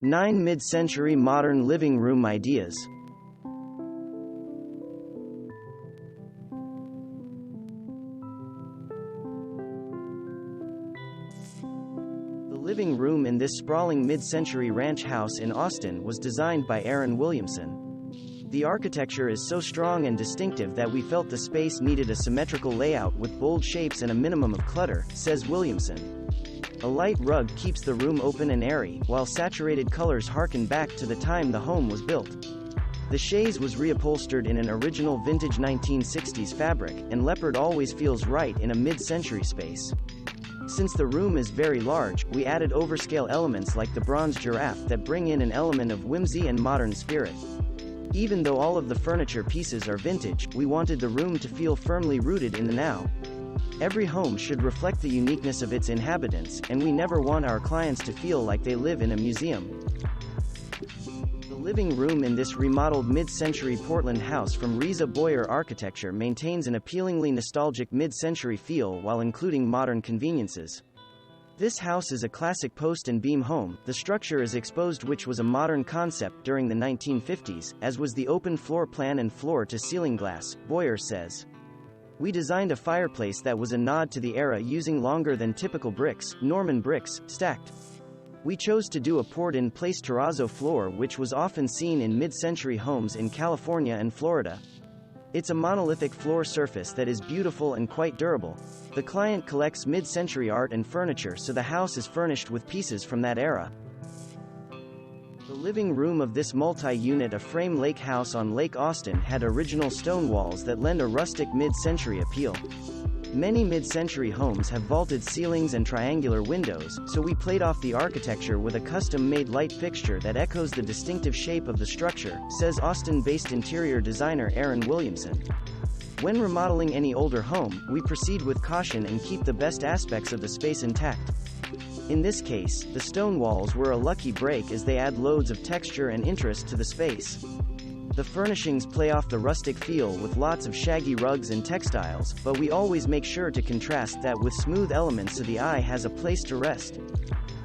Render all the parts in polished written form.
9 Mid-century modern living room ideas. The living room in this sprawling mid-century ranch house in Austin was designed by Aaron Williamson. The architecture is so strong and distinctive that we felt the space needed a symmetrical layout with bold shapes and a minimum of clutter, says Williamson. A light rug keeps the room open and airy, while saturated colors harken back to the time the home was built. The chaise was reupholstered in an original vintage 1960s fabric, and leopard always feels right in a mid-century space. Since the room is very large, we added overscale elements like the bronze giraffe that bring in an element of whimsy and modern spirit. Even though all of the furniture pieces are vintage, we wanted the room to feel firmly rooted in the now. Every home should reflect the uniqueness of its inhabitants, and we never want our clients to feel like they live in a museum. The living room in this remodeled mid-century Portland house from Reza Boyer Architecture maintains an appealingly nostalgic mid-century feel while including modern conveniences. This house is a classic post and beam home. The structure is exposed, which was a modern concept during the 1950s, as was the open floor plan and floor-to-ceiling glass, Boyer says. We designed a fireplace that was a nod to the era using longer than typical bricks, Norman bricks, stacked. We chose to do a poured-in-place terrazzo floor, which was often seen in mid-century homes in California and Florida. It's a monolithic floor surface that is beautiful and quite durable. The client collects mid-century art and furniture, so the house is furnished with pieces from that era. The living room of this multi-unit A-frame lake house on Lake Austin had original stone walls that lend a rustic mid-century appeal. Many mid-century homes have vaulted ceilings and triangular windows, so we played off the architecture with a custom-made light fixture that echoes the distinctive shape of the structure, says Austin-based interior designer Aaron Williamson. When remodeling any older home, we proceed with caution and keep the best aspects of the space intact. In this case, the stone walls were a lucky break as they add loads of texture and interest to the space. The furnishings play off the rustic feel with lots of shaggy rugs and textiles, but we always make sure to contrast that with smooth elements so the eye has a place to rest.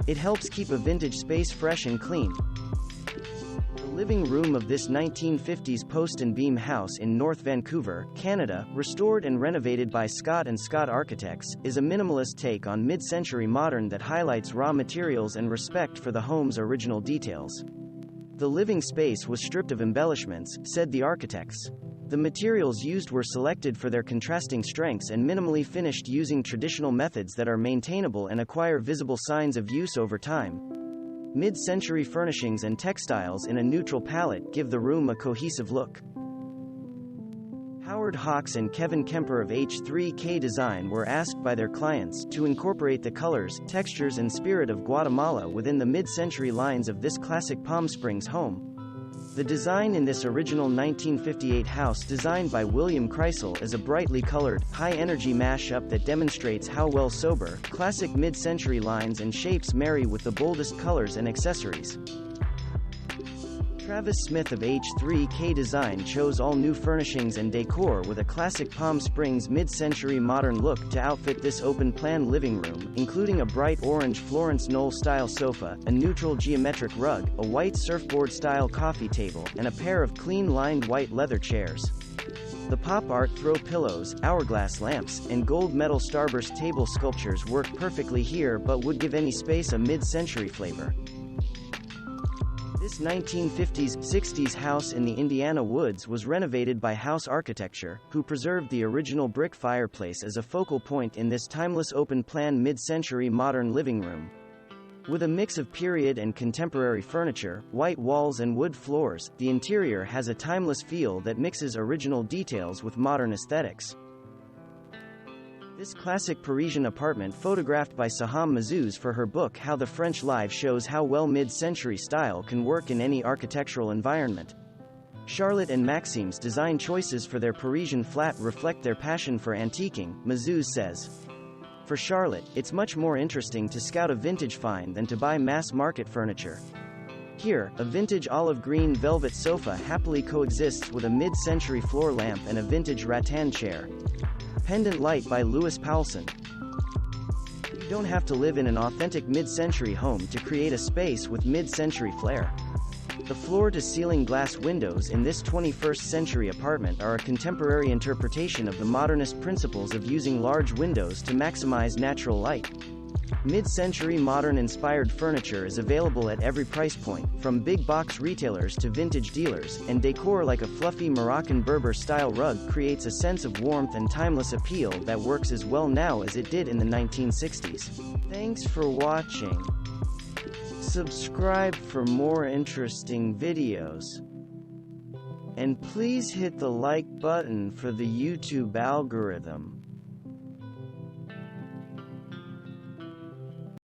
It helps keep a vintage space fresh and clean. The living room of this 1950s post and beam house in North Vancouver, Canada, restored and renovated by Scott & Scott Architects, is a minimalist take on mid-century modern that highlights raw materials and respect for the home's original details. The living space was stripped of embellishments, said the architects. The materials used were selected for their contrasting strengths and minimally finished using traditional methods that are maintainable and acquire visible signs of use over time. Mid-century furnishings and textiles in a neutral palette give the room a cohesive look. Howard Hawks and Kevin Kemper of H3K Design were asked by their clients to incorporate the colors, textures and spirit of Guatemala within the mid-century lines of this classic Palm Springs home. The design in this original 1958 house designed by William Kreisel is a brightly colored, high-energy mashup that demonstrates how well sober, classic mid-century lines and shapes marry with the boldest colors and accessories. Travis Smith of H3K Design chose all new furnishings and decor with a classic Palm Springs mid-century modern look to outfit this open-plan living room, including a bright orange Florence Knoll-style sofa, a neutral geometric rug, a white surfboard-style coffee table, and a pair of clean-lined white leather chairs. The pop art throw pillows, hourglass lamps, and gold metal starburst table sculptures work perfectly here but would give any space a mid-century flavor. This 1950s-60s house in the Indiana woods was renovated by House Architecture, who preserved the original brick fireplace as a focal point in this timeless open-plan mid-century modern living room. With a mix of period and contemporary furniture, white walls and wood floors, the interior has a timeless feel that mixes original details with modern aesthetics. This classic Parisian apartment photographed by Saham Mazouz for her book How the French Live shows how well mid-century style can work in any architectural environment. Charlotte and Maxime's design choices for their Parisian flat reflect their passion for antiquing, Mazouz says. For Charlotte, it's much more interesting to scout a vintage find than to buy mass-market furniture. Here, a vintage olive green velvet sofa happily coexists with a mid-century floor lamp and a vintage rattan chair. Pendant Light by Louis Poulsen. We don't have to live in an authentic mid-century home to create a space with mid-century flair. The floor-to-ceiling glass windows in this 21st century apartment are a contemporary interpretation of the modernist principles of using large windows to maximize natural light. Mid-century modern-inspired furniture is available at every price point, from big-box retailers to vintage dealers, and decor like a fluffy Moroccan Berber-style rug creates a sense of warmth and timeless appeal that works as well now as it did in the 1960s. Thanks for watching. Subscribe for more interesting videos. And please hit the like button for the YouTube algorithm.